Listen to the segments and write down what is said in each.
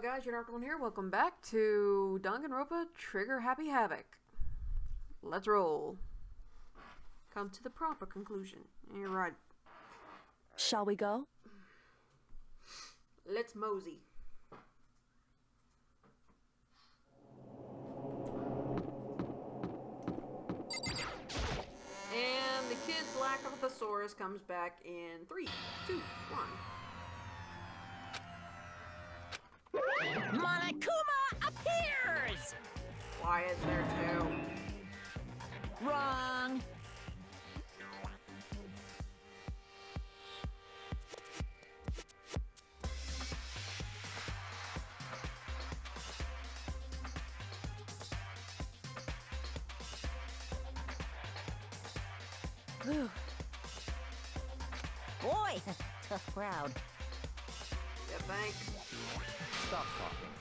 Hello guys, Unoraptormon here. Welcome back to Danganronpa Trigger Happy Havoc. Let's roll. Come to the proper conclusion. You're right. Shall we go? Let's mosey. And the kid's lack of a thesaurus comes back in 3, 2, 1. Monokuma appears! Why is there two? Wrong. Whew. Boy, tough crowd. You think? Stop talking.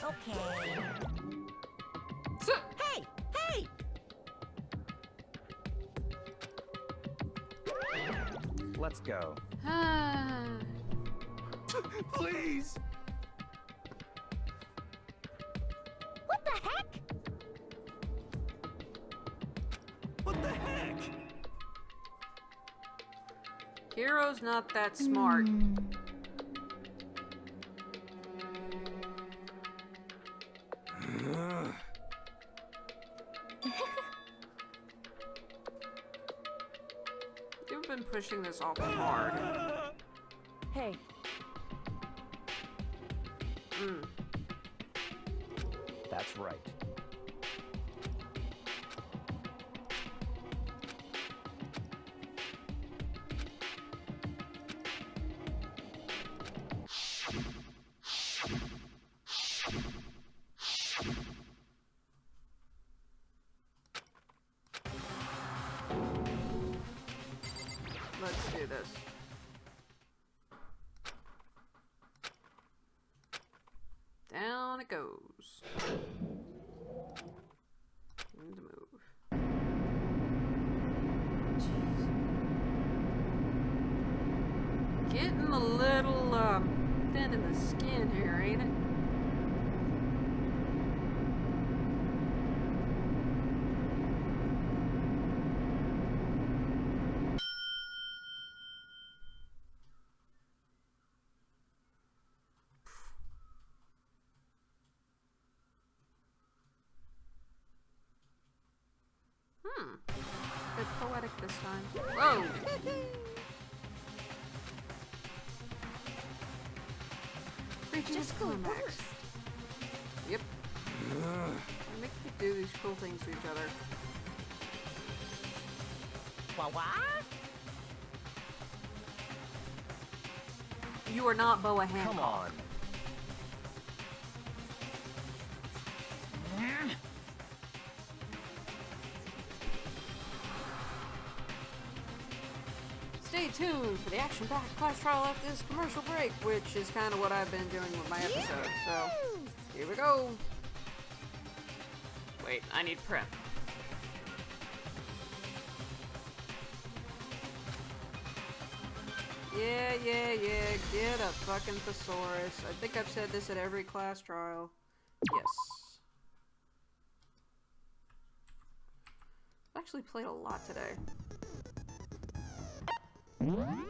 Okay. So Hey! Hey! Let's go. Please! What the heck? What the heck? Hiro's not that smart. You've been pushing this off hard. Hey, That's right. Let's do this. Down it goes. Need to move. Jeez. Getting a little thin in the skin here, ain't it? Bit poetic this time. Whoa! Reaching its climax. Yep. They make you do these cool things to each other. What? You are not Boa Hancock. Come on. Stay tuned for the action-packed class trial after this commercial break, which is kind of what I've been doing with my episodes. So, here we go. Wait, I need prep. Yeah, get a fucking thesaurus. I think I've said this at every class trial. Yes. I actually played a lot today. Jeez.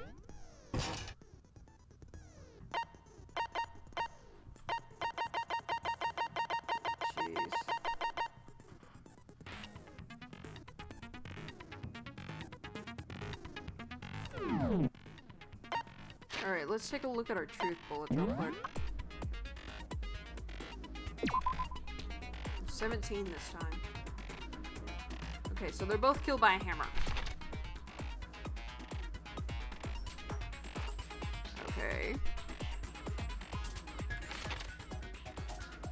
Alright, let's take a look at our truth bullets real quick. 17 this time. Okay, so they're both killed by a hammer. Okay.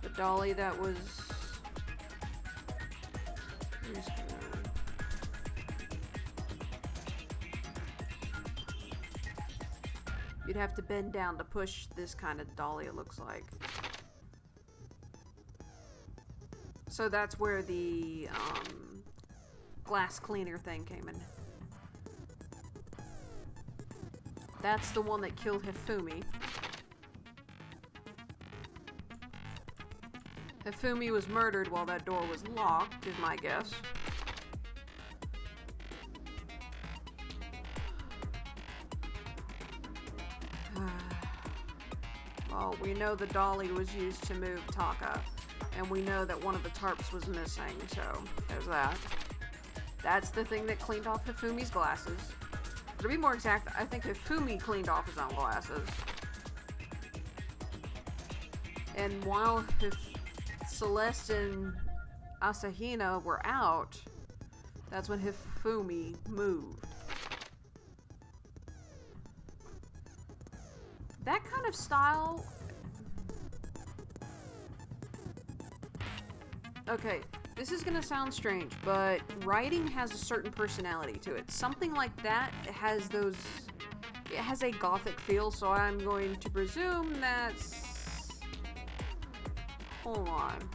The dolly that was... You'd have to bend down to push this kind of dolly, it looks like. So that's where the glass cleaner thing came in. That's the one that killed Hifumi. Hifumi was murdered while that door was locked, is my guess. Well, we know the dolly was used to move Taka, and we know that one of the tarps was missing, so there's that. That's the thing that cleaned off Hifumi's glasses. To be more exact, I think Hifumi cleaned off his own glasses. And while Celeste and Asahina were out, that's when Hifumi moved. That kind of style... Okay, this is gonna sound strange, but writing has a certain personality to it. Something like that has those... It has a gothic feel, so I'm going to presume that's... Hold on.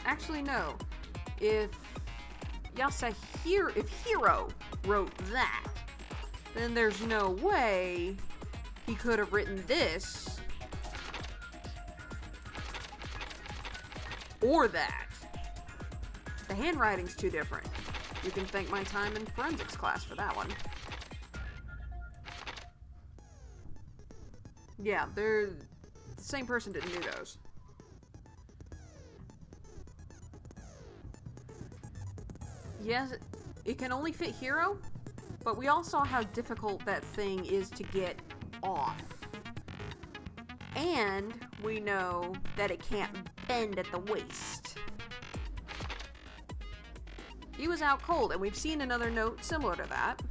Actually, no. If Hiro wrote that, then there's no way he could have written this or that. The handwriting's too different. You can thank my time in forensics class for that one. Yeah, the same person didn't do those. Yes, it can only fit Hiro, but we all saw how difficult that thing is to get off. And we know that it can't bend at the waist. He was out cold, and we've seen another note similar to that.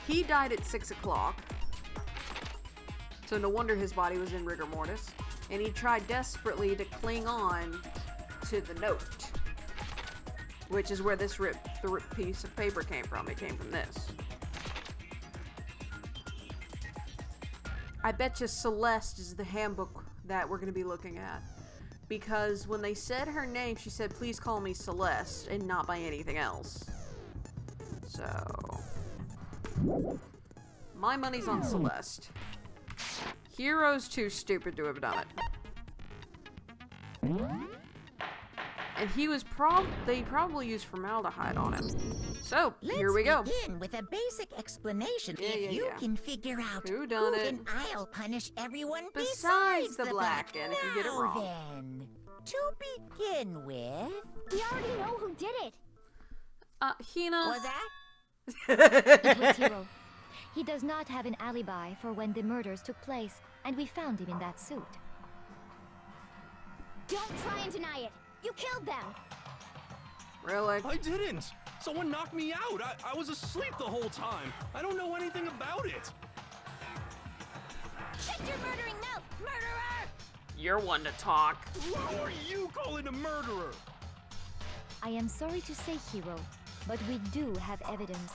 He died at 6 o'clock, so no wonder his body was in rigor mortis. And he tried desperately to cling on to the note, which is where this the ripped piece of paper came from. It came from this. I bet you Celeste is the handbook that we're going to be looking at. Because when they said her name, she said, "Please call me Celeste," and not by anything else. So... my money's on Celeste. Hiro's too stupid to have done it. And he was they probably used formaldehyde on him. So, here we go. Let's begin with a basic explanation. If you can figure out who done it, then I'll punish everyone besides the black. And if you get it wrong. Then, to begin with... We already know who did it. Hina... Was that? It was Hiro. He does not have an alibi for when the murders took place, and we found him in that suit. Don't try and deny it. You killed them. Really? I didn't! Someone knocked me out! I was asleep the whole time! I don't know anything about it! Shut your murdering mouth, murderer! You're one to talk. Who are you calling a murderer? I am sorry to say, Hiro, but we do have evidence.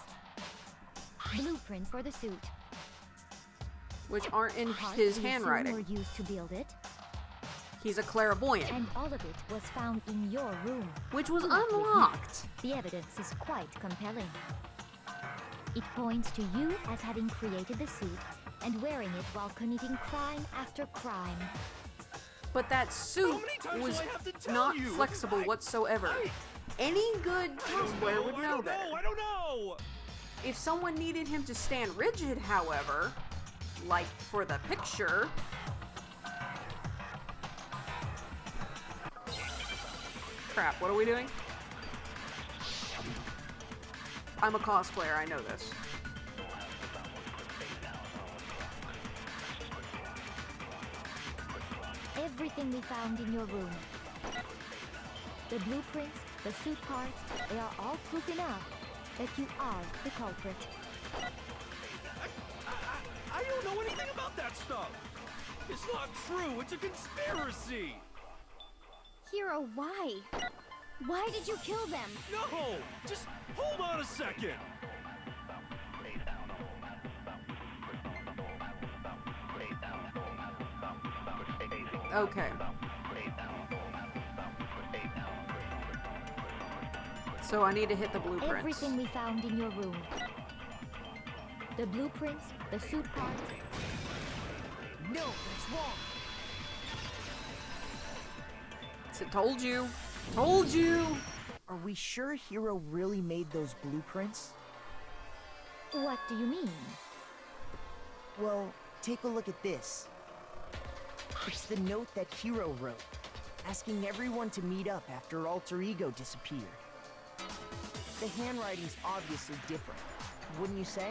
Blueprints for the suit. Which aren't in Parts his we assume handwriting. were used to build it, He's a clairvoyant. and all of it was found in your room. Which was Luckily, unlocked. The evidence is quite compelling. It points to you as having created the suit and wearing it while committing crime after crime. But that suit many times was do I have to tell not you? flexible whatsoever. Any good cosplayer would know that. I don't know! If someone needed him to stand rigid, however, like for the picture... Crap, what are we doing? I'm a cosplayer, I know this. Everything we found in your room. The blueprints, the suit parts, they are all proof enough that you are the culprit. I don't know anything about that stuff! It's not true! It's a conspiracy! Hiro, why? Why did you kill them? No! Just hold on a second! Okay. So I need to hit the blueprints. Everything we found in your room. The blueprints, the suit parts. No, that's wrong. So told you. Told you. Are we sure Hiro really made those blueprints? What do you mean? Well, take a look at this. It's the note that Hiro wrote, asking everyone to meet up after Alter Ego disappeared. The handwriting's obviously different, wouldn't you say?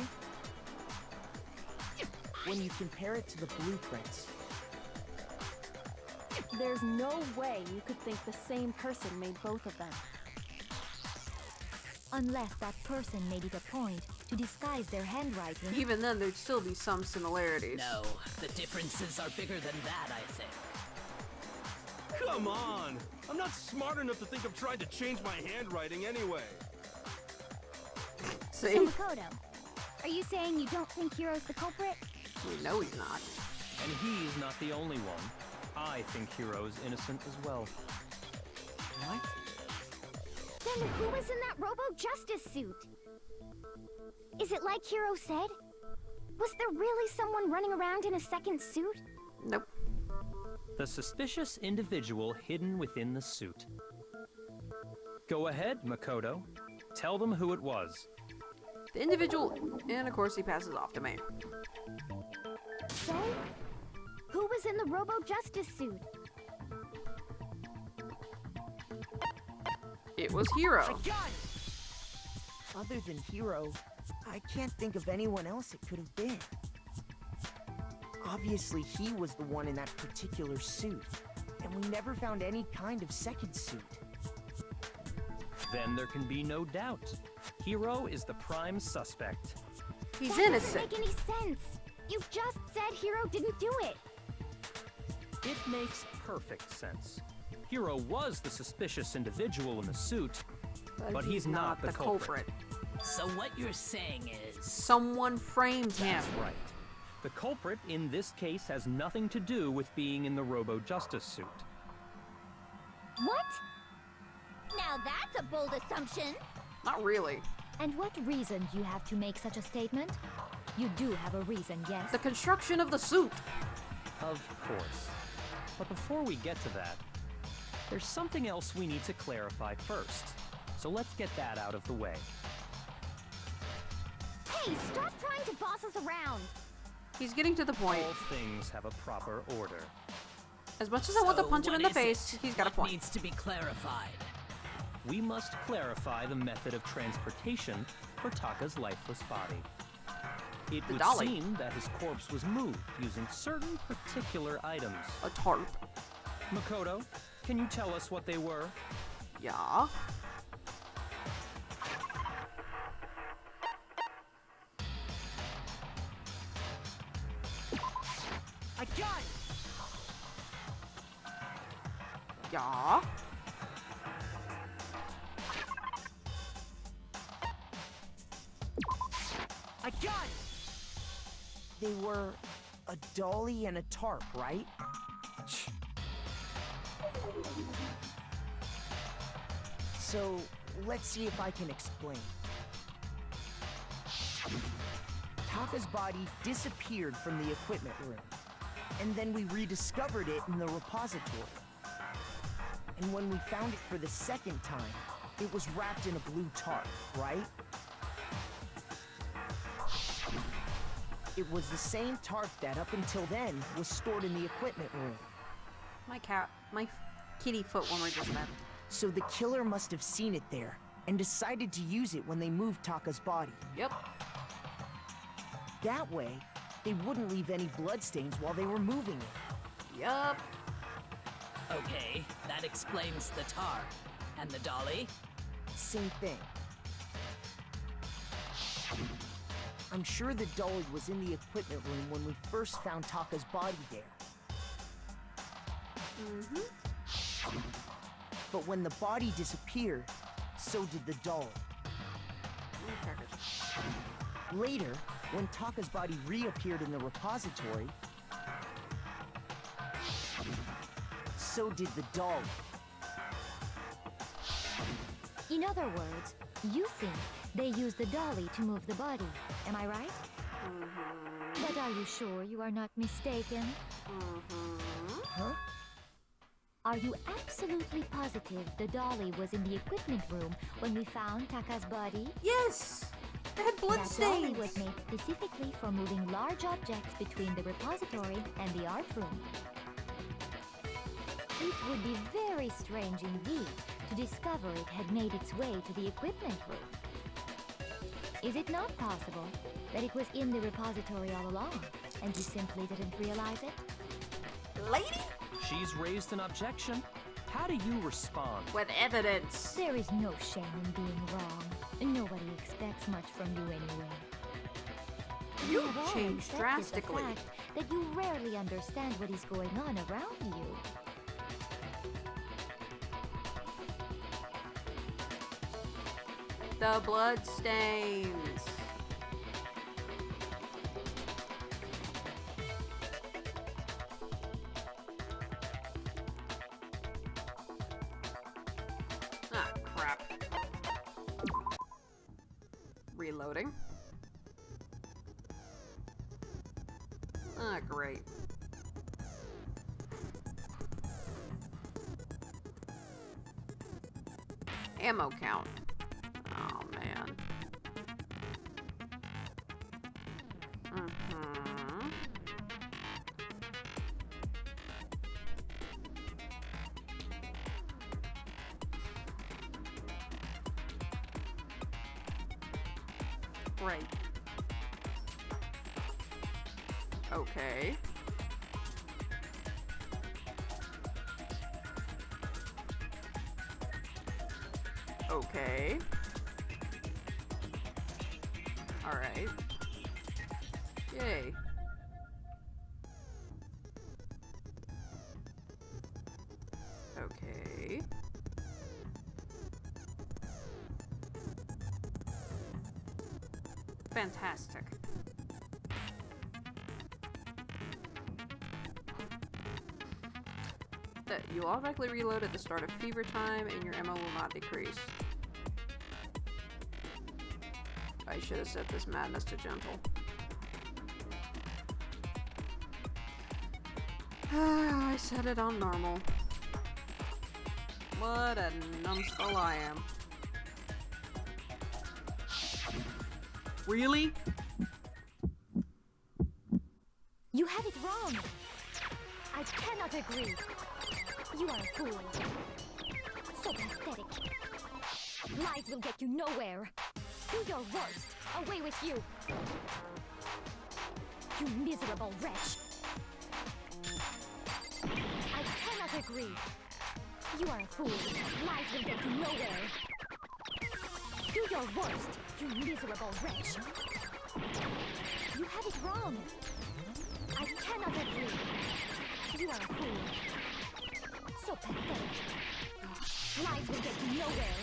When you compare it to the blueprints. There's no way you could think the same person made both of them. Unless that person made it a point to disguise their handwriting. Even then, there'd still be some similarities. No, the differences are bigger than that, I think. Come on! I'm not smart enough to think of trying to change my handwriting anyway. See? So Makoto, are you saying you don't think Hiro's the culprit? We know he's not. And he's not the only one. I think Hiro's innocent as well. What? Then who was in that Robo-Justice suit? Is it like Hiro said? Was there really someone running around in a second suit? Nope. The suspicious individual hidden within the suit. Go ahead, Makoto. Tell them who it was. The individual, and of course he passes off to me. So? Who was in the Robo-Justice suit? It was Hiro. Other than Hiro, I can't think of anyone else it could have been. Obviously, he was the one in that particular suit, and we never found any kind of second suit. Then there can be no doubt. Hiro is the prime suspect. He's That innocent. doesn't make any sense. You just said Hiro didn't do it. It makes perfect sense. Hiro was the suspicious individual in the suit, but he's not the culprit. So what you're saying is... Someone framed him. That's right. The culprit in this case has nothing to do with being in the Robo-Justice suit. What? Now that's a bold assumption. Not really. And what reason do you have to make such a statement? You do have a reason, yes. The construction of the suit. Of course. But before we get to that, there's something else we need to clarify first. So let's get that out of the way. Hey, stop trying to boss us around. He's getting to the point. All things have a proper order. As much as I want to So punch him in what the is face, it? he's got a What point. needs to be clarified? We must clarify the method of transportation for Taka's lifeless body. It The would dolly. seem that his corpse was moved using certain particular items. A tarp. Makoto, can you tell us what they were? Yeah. I got it! Yeah. I got it! They were a dolly and a tarp, right? So, let's see if I can explain. Taka's body disappeared from the equipment room, and then we rediscovered it in the repository. And when we found it for the second time, it was wrapped in a blue tarp, right? It was the same tarp that, up until then, was stored in the equipment room. My kitty foot warmer just met. So the killer must have seen it there, and decided to use it when they moved Taka's body. Yep. That way, they wouldn't leave any bloodstains while they were moving it. Yup. Okay, that explains the tarp. And the dolly? Same thing. I'm sure the dolly was in the equipment room when we first found Taka's body there. Mm-hmm. But when the body disappeared, so did the dolly. Later, when Taka's body reappeared in the repository, so did the dolly. In other words, you think they used the dolly to move the body. Am I right? Mm-hmm. But are you sure you are not mistaken? Mm-hmm. Huh? Are you absolutely positive the dolly was in the equipment room when we found Taka's body? Yes! It had blood That dolly stains! was made specifically for moving large objects between the repository and the art room. It would be very strange indeed to discover it had made its way to the equipment room. Is it not possible that it was in the repository all along, and you simply didn't realize it? Lady? She's raised an objection. How do you respond? With evidence. There is no shame in being wrong. Nobody expects much from you anyway. You have all changed accepted drastically. the fact that you rarely understand what is going on around you. The blood stains. Ah, crap. Reloading. Ah, great. Ammo count. Oh, man. Mm-hmm. Right. Okay. Okay. Alright. Yay. Okay. Fantastic. You automatically reload at the start of fever time and your ammo will not decrease. I should have set this madness to gentle. I set it on normal. What a numbskull I am. Really? You have it wrong. I cannot agree. You are a fool. So pathetic. Lies will get you nowhere. Do your worst. Away with you. You miserable wretch. I cannot agree. You are a fool. Lies will get you nowhere. Do your worst, you miserable wretch. You have it wrong. I cannot agree. You are a fool. So pathetic. Lies will get you nowhere.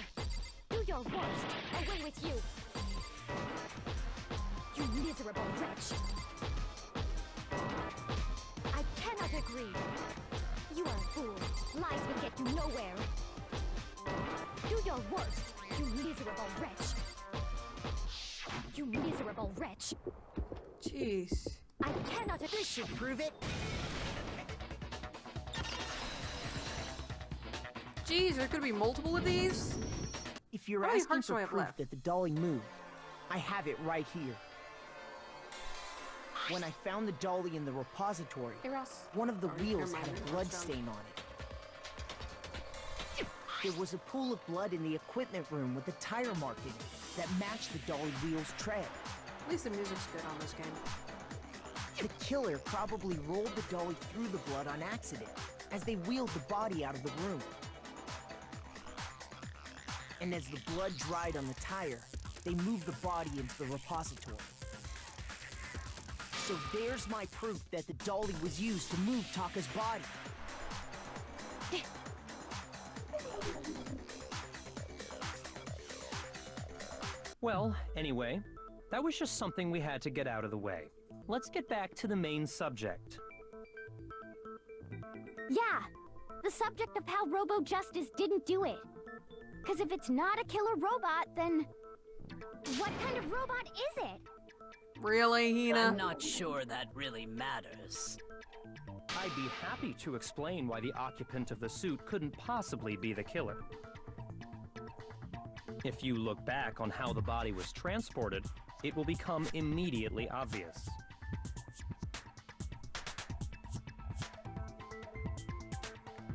Do your worst. Away with you. You miserable wretch. I cannot agree. You are a fool. Lies will get you nowhere. Do your worst, you miserable wretch. You miserable wretch. Jeez. I cannot agree. This should prove it. Jeez, there could be multiple of these? If you're How many asking hearts do I for have proof left? that the dolly moved, I have it right here. When I found the dolly in the repository, Hey, Ross. one of the Oh, wheels never had mind, a it's blood done. stain on it. There was a pool of blood in the equipment room with a tire mark in it that matched the dolly wheel's tread. At least the music's good on this game. The killer probably rolled the dolly through the blood on accident as they wheeled the body out of the room. And as the blood dried on the tire, they moved the body into the repository. So there's my proof that the dolly was used to move Taka's body. Well, anyway, that was just something we had to get out of the way. Let's get back to the main subject. Yeah, the subject of how Robo Justice didn't do it. Because if it's not a killer robot, then what kind of robot is it? Really, Hina? I'm not sure that really matters. I'd be happy to explain why the occupant of the suit couldn't possibly be the killer. If you look back on how the body was transported, it will become immediately obvious.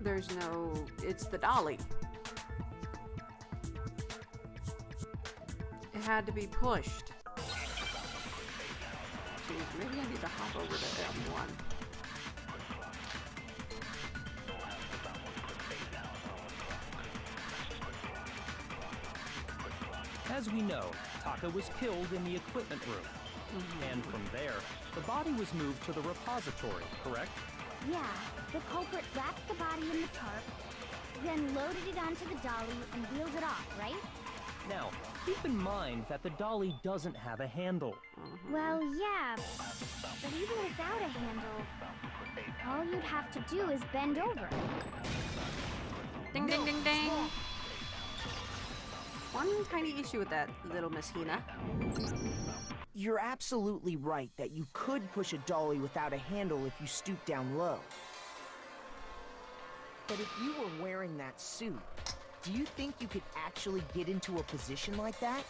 There's no... It's the dolly. It had to be pushed. Jeez, maybe I need to hop over to F1. As we know, Taka was killed in the equipment room. And from there, the body was moved to the repository, correct? Yeah, the culprit wrapped the body in the tarp, then loaded it onto the dolly and wheeled it off, right? Now, keep in mind that the dolly doesn't have a handle. Well, yeah, but even without a handle, all you'd have to do is bend over. Ding, ding, ding, ding! One tiny issue with that, little Miss Hina. You're absolutely right that you could push a dolly without a handle if you stoop down low. But if you were wearing that suit, do you think you could actually get into a position like that?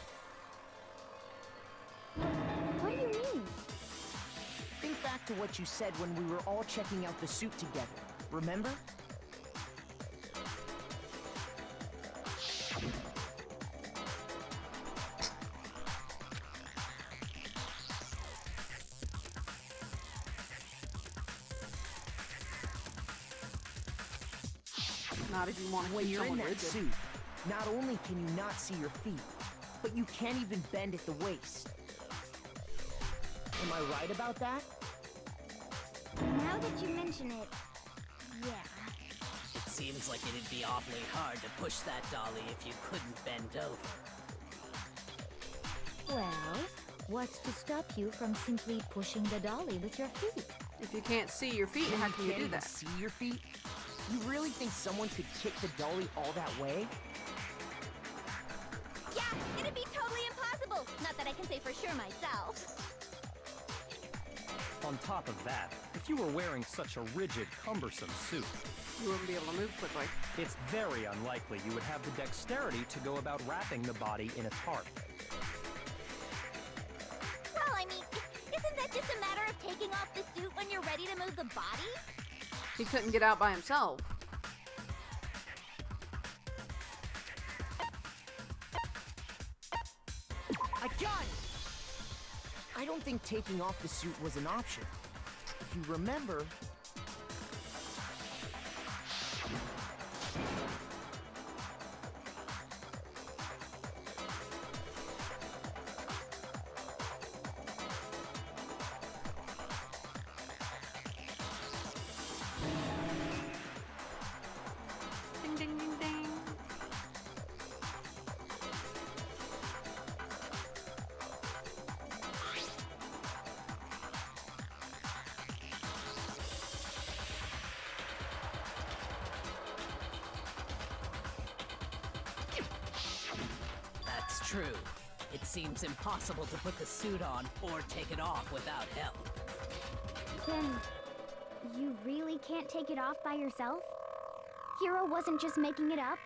What do you mean? Think back to what you said when we were all checking out the suit together, remember? Not if you want to When keep you're in someone that rigid. suit, not only can you not see your feet, but you can't even bend at the waist. Am I right about that? Now that you mention it, yeah. It seems like it'd be awfully hard to push that dolly if you couldn't bend over. Well, what's to stop you from simply pushing the dolly with your feet? If you can't see your feet, When how can you can't do even that? see your feet? You really think someone could kick the dolly all that way? Yeah, it'd be totally impossible. Not that I can say for sure myself. On top of that, if you were wearing such a rigid, cumbersome suit, You wouldn't be able to move quickly. it's very unlikely you would have the dexterity to go about wrapping the body in a tarp. Well, I mean, isn't that just a matter of taking off the suit when you're ready to move the body? He couldn't get out by himself. I got it! I don't think taking off the suit was an option. If you remember... Ding, ding, ding, ding. That's true. It seems impossible to put the suit on or take it off without help. Then, you really can't take it off by yourself? Hiro wasn't just making it up?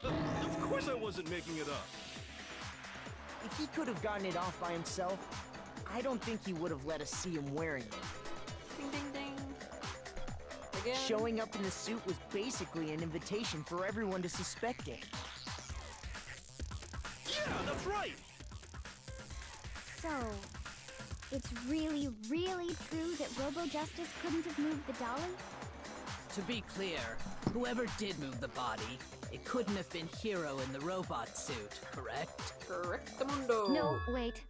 Of course I wasn't making it up. If he could have gotten it off by himself, I don't think he would have let us see him wearing it. Ding, ding, ding. Again. Showing up in the suit was basically an invitation for everyone to suspect it. Yeah, that's right. So, it's really, really true that Robo-Justice couldn't have moved the dolly? To be clear, whoever did move the body, it couldn't have been Hiro in the robot suit, correct? Correctamundo. No, wait.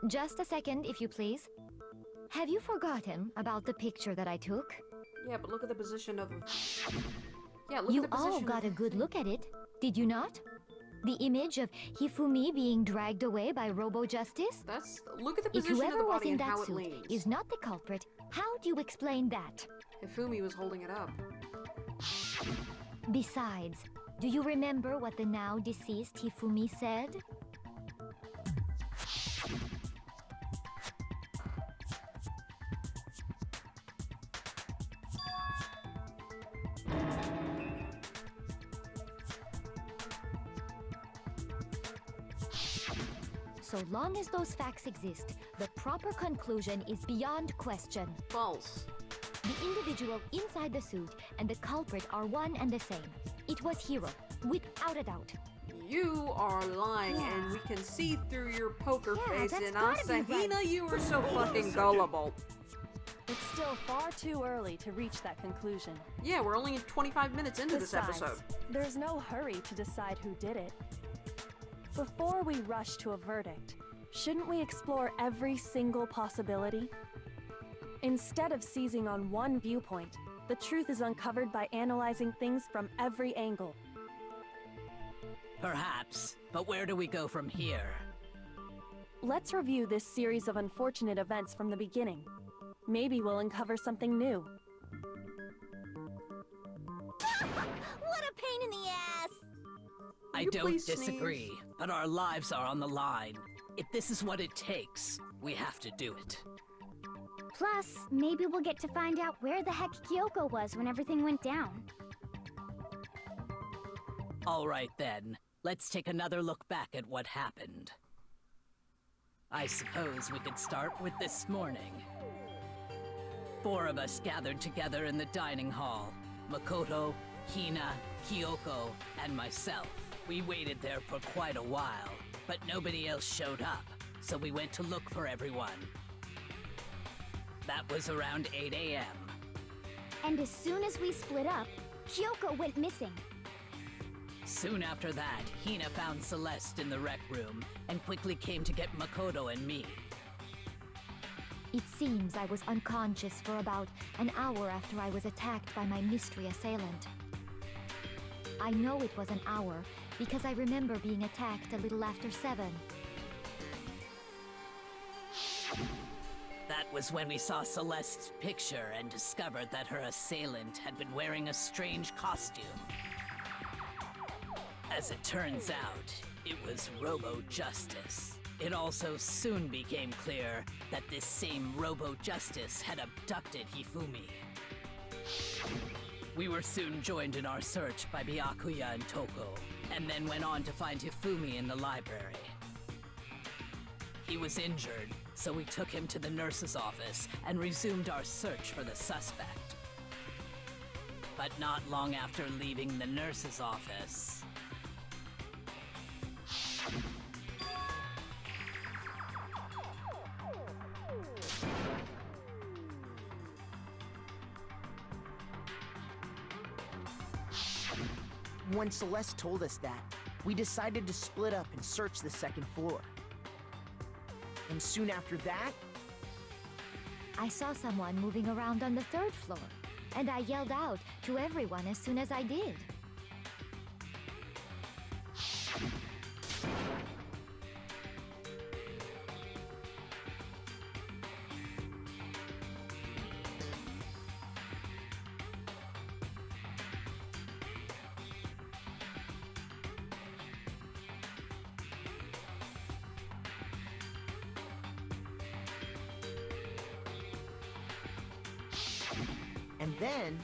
Just a second, if you please. Have you forgotten about the picture that I took? Yeah, but look at the position of... Yeah, look You at the position all got a of... good look at it, did you not? The image of Hifumi being dragged away by Robo-Justice? That's... Look at the If position of whoever the was body in and that how it suit leans. is not the culprit, how do you explain that? Hifumi was holding it up. Besides, do you remember what the now deceased Hifumi said? So long as those facts exist, the proper conclusion is beyond question. False. The individual inside the suit and the culprit are one and the same. It was Hiro, without a doubt. You are lying, and we can see through your poker face, that's and gotta be right. Asahina, you are so fucking gullible. It's still far too early to reach that conclusion. Yeah, we're only 25 minutes into this Besides, episode. there's no hurry to decide who did it. Before we rush to a verdict, shouldn't we explore every single possibility? Instead of seizing on one viewpoint, the truth is uncovered by analyzing things from every angle. Perhaps, but where do we go from here? Let's review this series of unfortunate events from the beginning. Maybe we'll uncover something new. What a pain in the ass! I you don't please disagree, sneeze? but our lives are on the line. If this is what it takes, we have to do it. Plus, maybe we'll get to find out where the heck Kyoko was when everything went down. All right then, let's take another look back at what happened. I suppose we could start with this morning. 4 of us gathered together in the dining hall. Makoto, Hina, Kyoko, and myself. We waited there for quite a while, but nobody else showed up, so we went to look for everyone. That was around 8 a.m. And as soon as we split up, Kyoko went missing. Soon after that, Hina found Celeste in the rec room and quickly came to get Makoto and me. It seems I was unconscious for about an hour after I was attacked by my mystery assailant. I know it was an hour because I remember being attacked a little after 7. That was when we saw Celeste's picture and discovered that her assailant had been wearing a strange costume. As it turns out, it was Robo-Justice. It also soon became clear that this same Robo-Justice had abducted Hifumi. We were soon joined in our search by Byakuya and Toko, and then went on to find Hifumi in the library. He was injured, so we took him to the nurse's office and resumed our search for the suspect. But not long after leaving the nurse's office... When Celeste told us that, we decided to split up and search the 2nd floor. And soon after that, I saw someone moving around on the 3rd floor, and I yelled out to everyone as soon as I did. and then...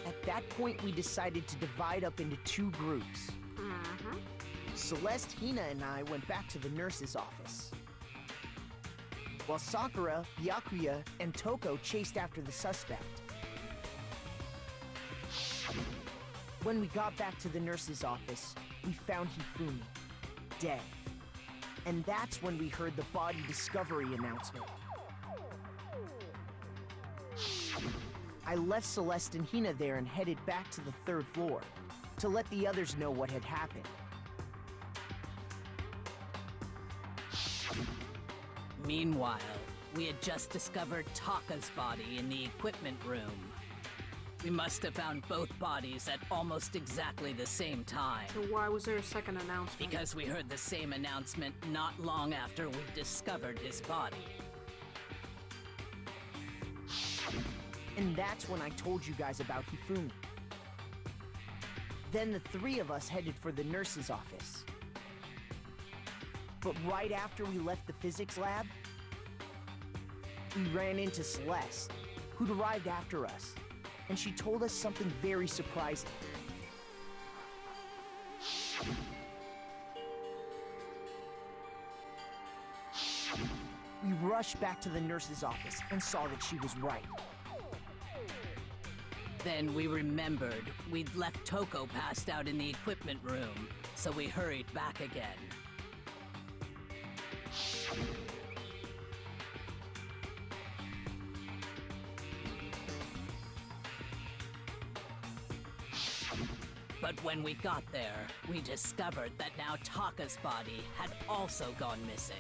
At that point, we decided to divide up into 2 groups. Celeste, Hina, and I went back to the nurse's office, while Sakura, Byakuya, and Toko chased after the suspect. When we got back to the nurse's office, we found Hifumi, dead. And that's when we heard the body discovery announcement. I left Celeste and Hina there and headed back to the 3rd floor to let the others know what had happened. Meanwhile, we had just discovered Taka's body in the equipment room. We must have found both bodies at almost exactly the same time. So why was there a second announcement? Because we heard the same announcement not long after we discovered his body. And that's when I told you guys about Hifumi. Then the three of us headed for the nurse's office. But right after we left the physics lab, we ran into Celeste, who'd arrived after us, and she told us something very surprising. We rushed back to the nurse's office and saw that she was right. Then we remembered we'd left Toko passed out in the equipment room, so we hurried back again. But when we got there, we discovered that now Taka's body had also gone missing.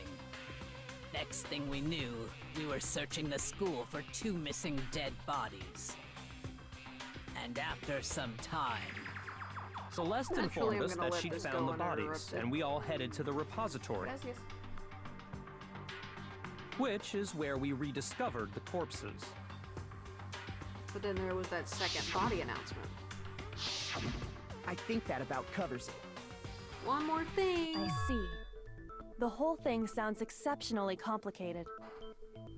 Next thing we knew, we were searching the school for 2 missing dead bodies. And after some time... Celeste informed us that she'd found the bodies, and we all headed to the repository. Yes. Which is where we rediscovered the corpses. But then there was that second body announcement. I think that about covers it. One more thing! I see. The whole thing sounds exceptionally complicated.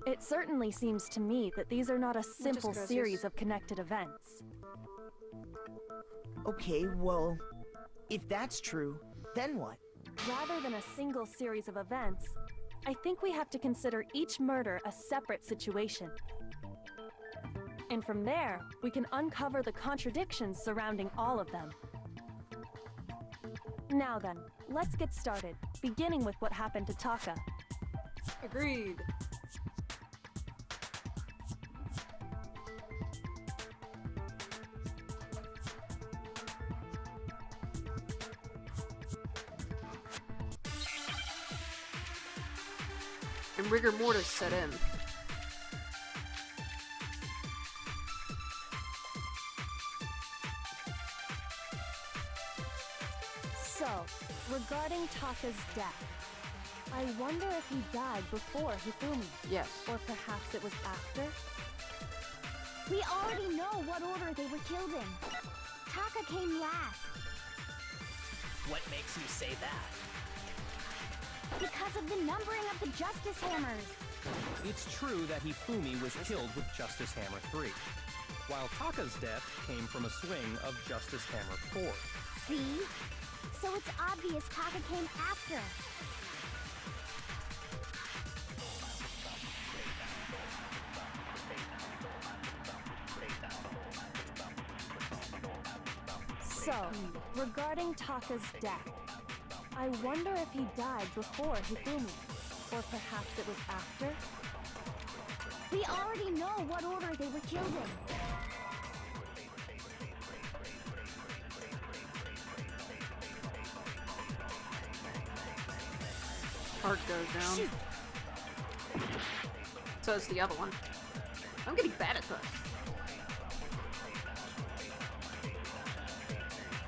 It certainly seems to me that these are not a simple series of connected events. Okay, well, if that's true, then what? Rather than a single series of events, I think we have to consider each murder a separate situation. And from there, we can uncover the contradictions surrounding all of them. Now then, let's get started, beginning with what happened to Taka. Agreed. And rigor mortis set in. So, regarding Taka's death, I wonder if he died before Hifumi. Yes. Or perhaps it was after? We already know what order they were killed in. Taka came last. What makes you say that? Because of the numbering of the Justice Hammers. It's true that Hifumi was killed with Justice Hammer 3, while Taka's death came from a swing of Justice Hammer 4. See? So it's obvious Taka came after. So, regarding Taka's death, I wonder if he died before Hifumi, or perhaps it was after? We already know what order they were killed in. Heart goes down. Shoot. So it's the other one. I'm getting bad at this.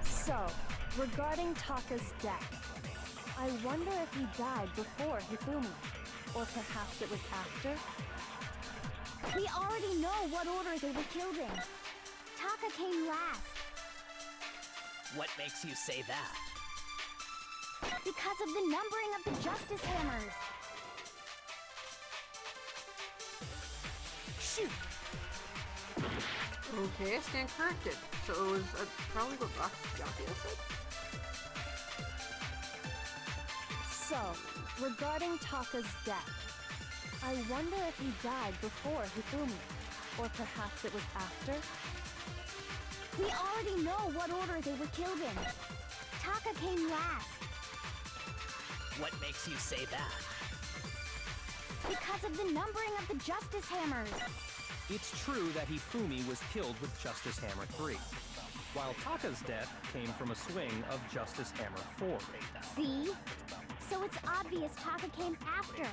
So, regarding Taka's death, I wonder if he died before Hifumi, or perhaps it was after? We already know what order they were killed in. Taka came last. What makes you say that? Because of the numbering of the Justice Hammers. Shoot! Okay, I stand corrected. So it was probably what Yakuya said. So, regarding Taka's death, I wonder if he died before Hifumi, or perhaps it was after? We already know what order they were killed in. Taka came last. What makes you say that? Because of the numbering of the Justice Hammers. It's true that Hifumi was killed with Justice Hammer 3, while Taka's death came from a swing of Justice Hammer 4. See? So it's obvious Taka came after.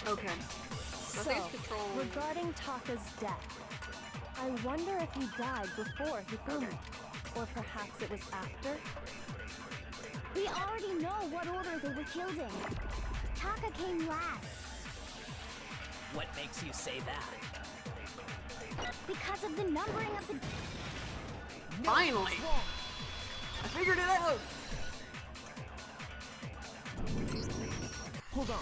Okay. So, regarding Taka's death, I wonder if he died before Hifumi, or perhaps it was after? We already know what order they were killed in. Taka came last. What makes you say that? Because of the numbering of the... Finally! I figured it out! Hold on.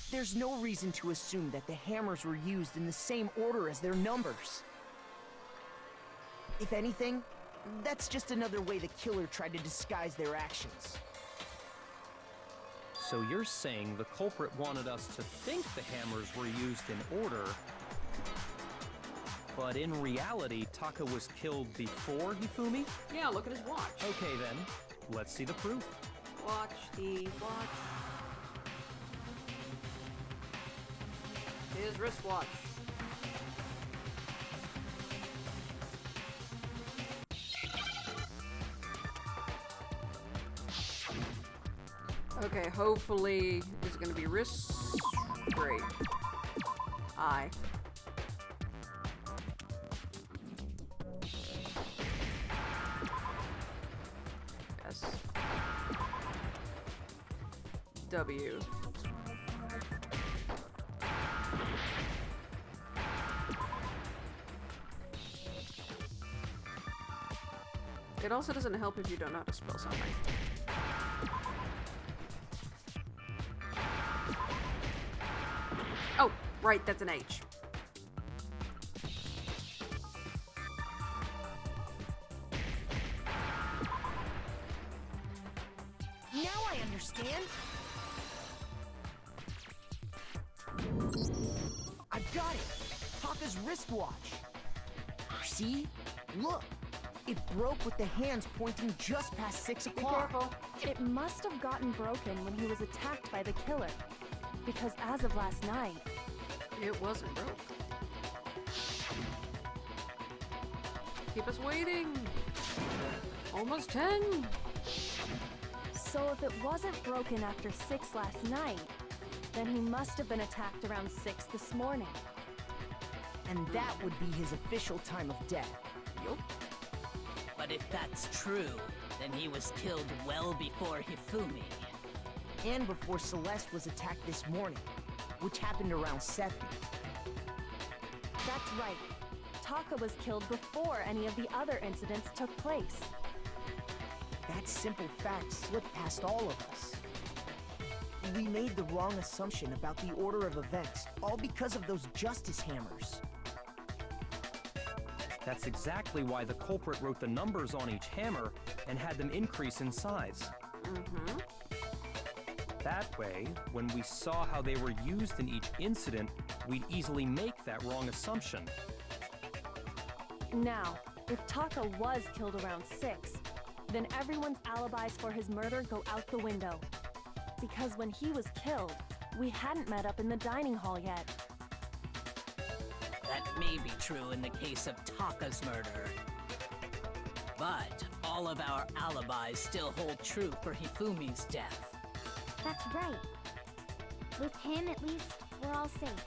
There's no reason to assume that the hammers were used in the same order as their numbers. If anything, that's just another way the killer tried to disguise their actions. So you're saying the culprit wanted us to think the hammers were used in order, but in reality, Taka was killed before Hifumi? Yeah, look at his watch. Okay then, let's see the proof. Watch the watch. His wristwatch. Okay, hopefully it's gonna be wrist. Great. Eye. S. W. It also doesn't help if you don't know how to spell something. Oh, right, that's an H. Now I understand. I've got it. Taka's wristwatch. See? Look. It broke with the hands pointing just past 6 o'clock. Be careful. It must have gotten broken when he was attacked by the killer. Because as of last night, It wasn't broke. Keep us waiting. Almost 10. so if it wasn't broken after 6 last night, then he must have been attacked around 6 this morning. And that would be his official time of death. Yup. But if that's true, then he was killed well before Hifumi. And before Celeste was attacked this morning, which happened around 7. That's right. Taka was killed before any of the other incidents took place. That simple fact slipped past all of us. We made the wrong assumption about the order of events, all because of those justice hammers. That's exactly why the culprit wrote the numbers on each hammer and had them increase in size. Mm-hmm. That way, when we saw how they were used in each incident, we'd easily make that wrong assumption. Now, if Taka was killed around 6, then everyone's alibis for his murder go out the window. Because when he was killed, we hadn't met up in the dining hall yet. That may be true in the case of Taka's murder. But all of our alibis still hold true for Hifumi's death. That's right. With him, at least, we're all safe.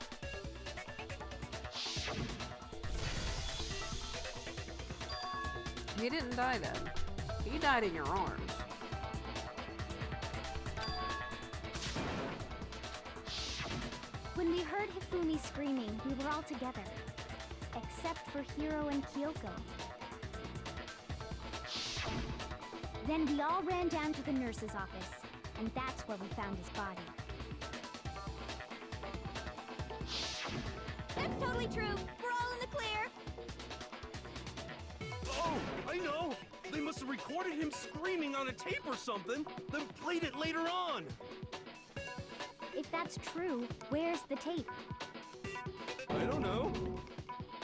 He didn't die then. He died in your arms. When we heard Hifumi screaming, we were all together. Except for Hiro and Kyoko. Then we all ran down to the nurse's office, and that's where we found his body. That's totally true. We're all in the clear. Oh, I know! They must have recorded him screaming on a tape or something, then played it later on! If that's true, where's the tape? I don't know.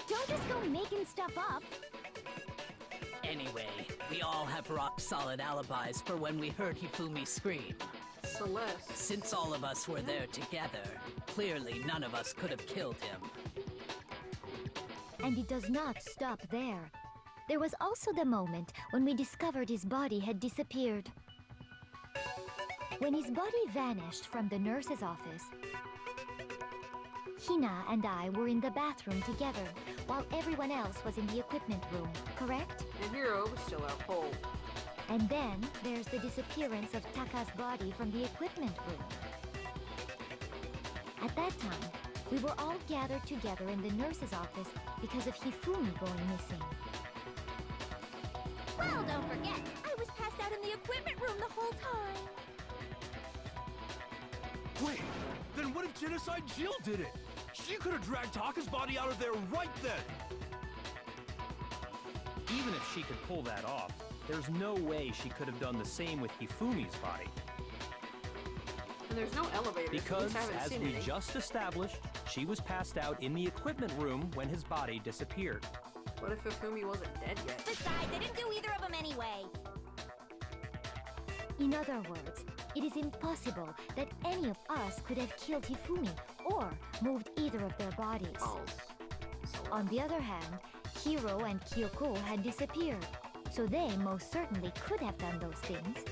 Don't just go making stuff up. Anyway, we all have rock-solid alibis for when we heard Hifumi scream. Celeste. Since all of us were there together, clearly none of us could have killed him. And it does not stop there. There was also the moment when we discovered his body had disappeared. When his body vanished from the nurse's office, Hina and I were in the bathroom together, while everyone else was in the equipment room, correct? And Hiro was still out cold. And then there's the disappearance of Taka's body from the equipment room. At that time, We were all gathered together in the nurse's office because of Hifumi going missing. Well, don't forget, I was passed out in the equipment room the whole time. Wait, then what if Genocide Jill did it? She could have dragged Taka's body out of there right then. Even if she could pull that off, there's no way she could have done the same with Hifumi's body. And there's no elevator. Because, so as we just established, she was passed out in the equipment room when his body disappeared. What if Hifumi wasn't dead yet? Besides, I didn't do either of them anyway. In other words, it is impossible that any of us could have killed Hifumi or moved either of their bodies. False. On the other hand, Hiro and Kyoko had disappeared, so they most certainly could have done those things.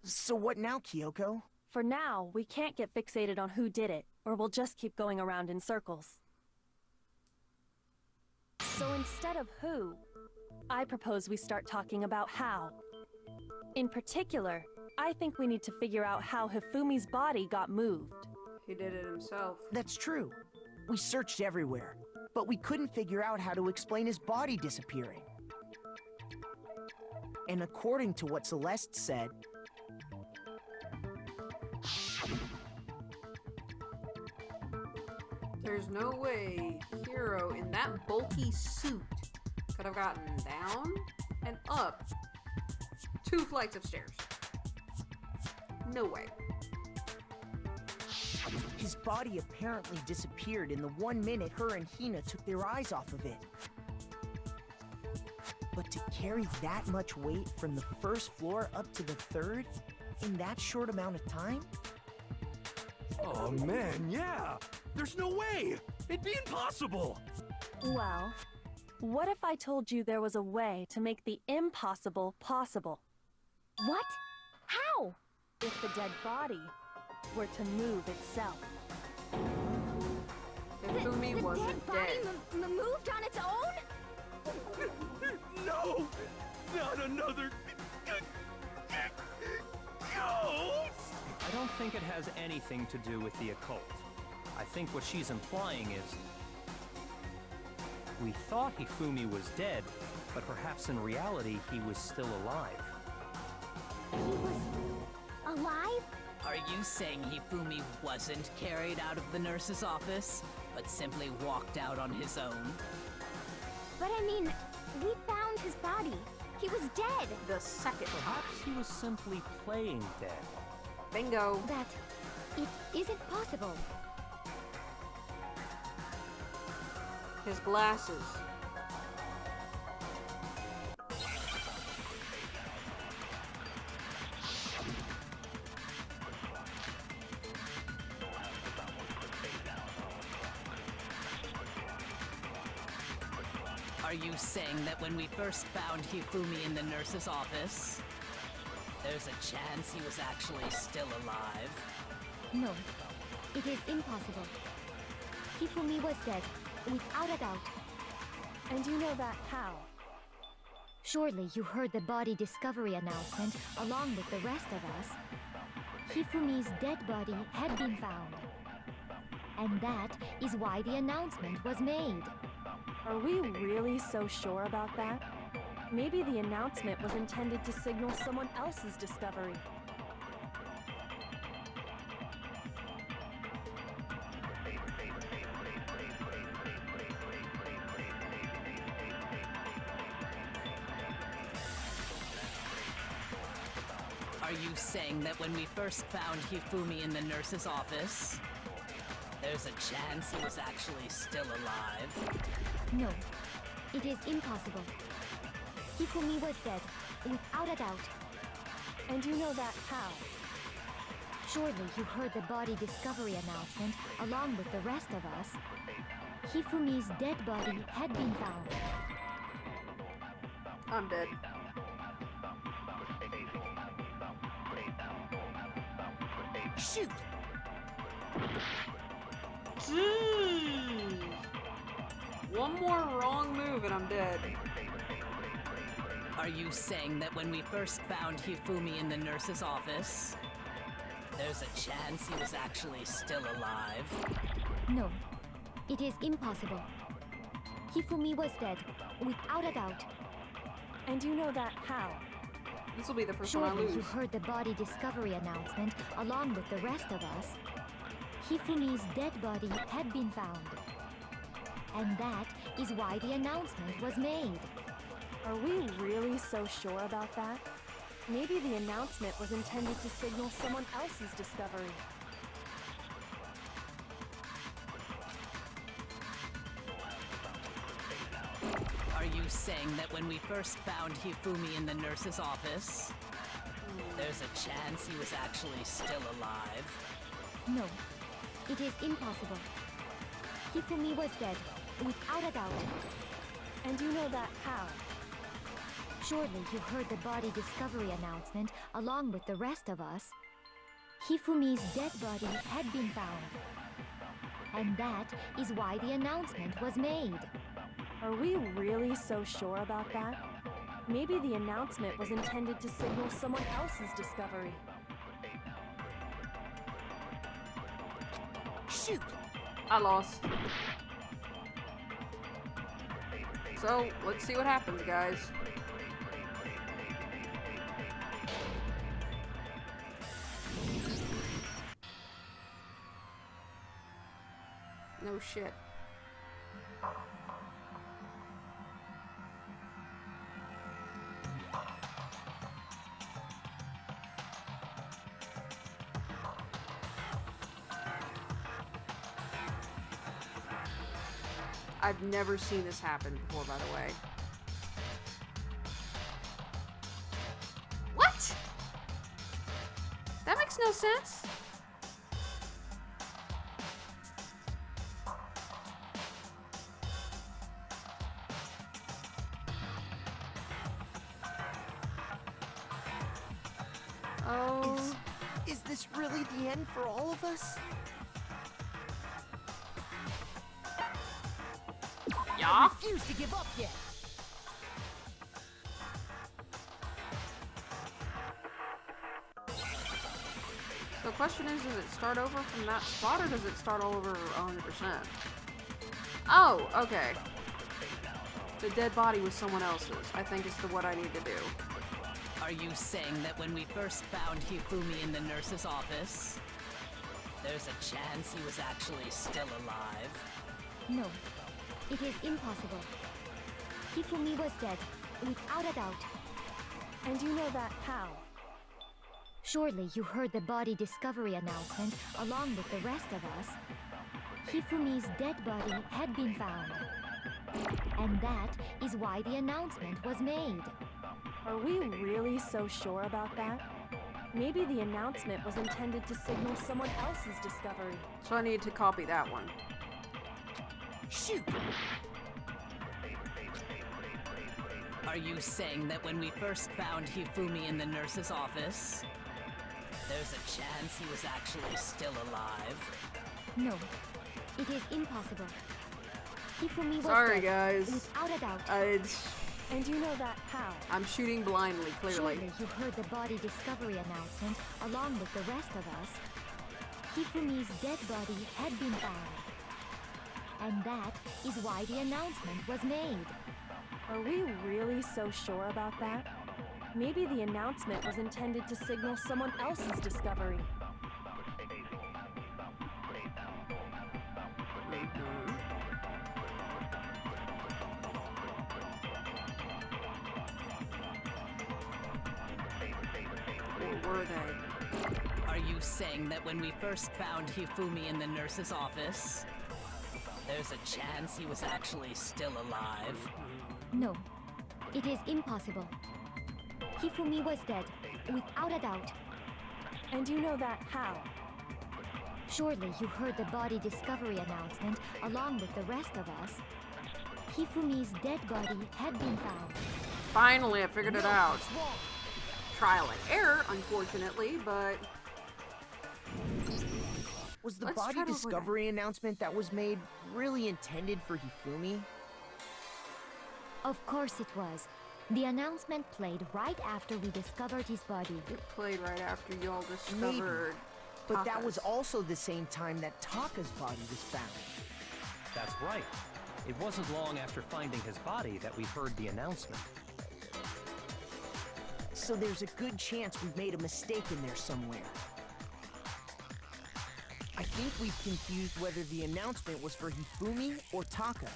So what now, Kyoko? For now, we can't get fixated on who did it, or we'll just keep going around in circles. So instead of who, I propose we start talking about how. In particular, I think we need to figure out how Hifumi's body got moved. He did it himself. That's true. We searched everywhere, but we couldn't figure out how to explain his body disappearing. And according to what Celeste said, There's no way Hiro in that bulky suit could have gotten down and up 2 flights of stairs. No way. his body apparently disappeared in the 1 minute her and Hina took their eyes off of it. But to carry that much weight from the first floor up to the 3rd in that short amount of time? Oh man, yeah! There's no way! It'd be impossible! Well, what if I told you there was a way to make the impossible possible? What? How? If the dead body were to move itself. If Fumi the wasn't dead body dead. moved on its own? No! Not another... ghost! I don't think it has anything to do with the occult. I think what she's implying is... we thought Hifumi was dead, but perhaps in reality he was still alive. He was alive? Are you saying Hifumi wasn't carried out of the nurse's office, but simply walked out on his own? But I mean, we found his body. He was dead. The second time. Perhaps he was simply playing dead. Bingo. That it isn't possible. His glasses. Are you saying that when we first found Hifumi in the nurse's office, there's a chance he was actually still alive? No, it is impossible. Hifumi was dead, without a doubt. And you know that how? Surely you heard the body discovery announcement along with the rest of us. Hifumi's dead body had been found. And that is why the announcement was made. Are we really so sure about that? Maybe the announcement was intended to signal someone else's discovery. Are you saying that when we first found Hifumi in the nurse's office, there's a chance he was actually still alive? No, it is impossible. Hifumi was dead, without a doubt. And you know that how? Surely you heard the body discovery announcement along with the rest of us. Hifumi's dead body had been found. I'm dead. Shoot! Jeez. One more wrong move and I'm dead. Are you saying that when we first found Hifumi in the nurse's office, There's a chance he was actually still alive. No, it is impossible. Hifumi was dead, without a doubt. And you know that how? This will be the first one I Surely lose. you heard the body discovery announcement along with the rest of us. Hifumi's dead body had been found. And that is why the announcement was made. Are we really so sure about that? Maybe the announcement was intended to signal someone else's discovery. Are you saying that when we first found Hifumi in the nurse's office, there's a chance he was actually still alive? No, it is impossible. Hifumi was dead, without a doubt. And you know that how? Surely you heard the body discovery announcement along with the rest of us. Hifumi's dead body had been found. And that is why the announcement was made. Are we really so sure about that? Maybe the announcement was intended to signal someone else's discovery. Shoot! I lost. So, let's see what happens, guys. No shit. I've never seen this happen before, by the way. What? That makes no sense. Oh. Is this really the end for all of us? Yeah. I refuse to give up yet. So the question is, does it start over from that spot or does it start all over 100%? Oh, okay. The dead body was someone else's. I think it's what I need to do. Are you saying that when we first found Hifumi in the nurse's office, there's a chance he was actually still alive? No, it is impossible. Hifumi was dead, without a doubt. And you know that how? Surely you heard the body discovery announcement along with the rest of us. Hifumi's dead body had been found. And that is why the announcement was made. Are we really so sure about that? Maybe the announcement was intended to signal someone else's discovery. So I need to copy that one. Shoot! Are you saying that when we first found Hifumi in the nurse's office, there's a chance he was actually still alive? No, it is impossible. Hifumi was Sorry, dead, guys. without a doubt. And you know that how? I'm shooting blindly, clearly. Surely you heard the body discovery announcement along with the rest of us. Hifumi's dead body had been found. And that is why the announcement was made. Are we really so sure about that? Maybe the announcement was intended to signal someone else's discovery. Or were they? Are you saying that when we first found Hifumi in the nurse's office, there's a chance he was actually still alive? No, it is impossible. Hifumi was dead, without a doubt. And you know that how? Surely you heard the body discovery announcement along with the rest of us. Hifumi's dead body had been found. Finally, I figured it out. Trial and error, unfortunately, but... Was the Let's body try to avoid discovery announcement that was made really intended for Hifumi? Of course it was. The announcement played right after we discovered his body. It played right after y'all discovered But that was Taka's. also the same time that Taka's body was found. That's right. It wasn't long after finding his body that we heard the announcement. So there's a good chance we've made a mistake in there somewhere. I think we've confused whether the announcement was for Hifumi or Taka.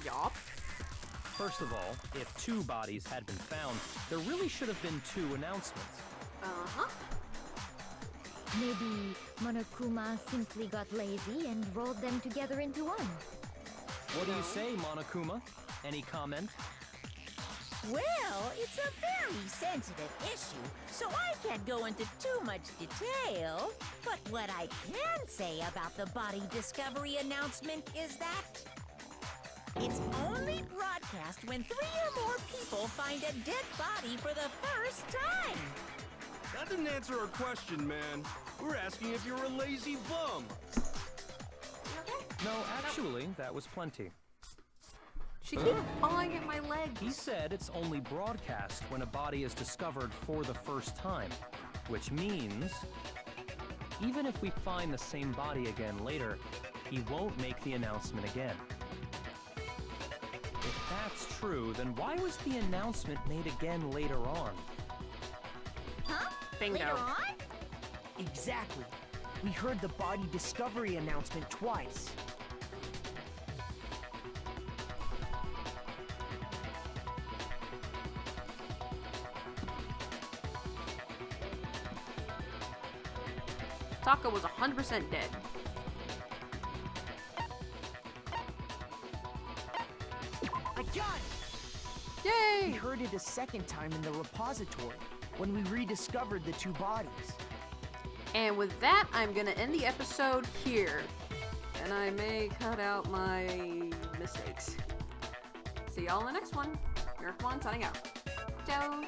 Yup. First of all, if 2 bodies had been found, there really should have been 2 announcements. Uh-huh. Maybe Monokuma simply got lazy and rolled them together into one. What do you say, Monokuma? Any comment? Well, it's a very sensitive issue, so I can't go into too much detail. But what I can say about the body discovery announcement is that it's only broadcast when 3 or more people find a dead body for the first time. That didn't answer our question, man. We're asking if you're a lazy bum. No, actually, that was plenty. She keeps pawing at my leg. He said it's only broadcast when a body is discovered for the first time, which means even if we find the same body again later, he won't make the announcement again. If that's true, then why was the announcement made again later on? Huh? Bingo. Later on? Exactly. We heard the body discovery announcement twice. Taka was 100% dead. I got it! Yay! We heard it a second time in the repository, when we rediscovered the 2 bodies. And with that, I'm gonna end the episode here. And I may cut out my mistakes. See y'all in the next one. Unoraptormon signing out. Ciao!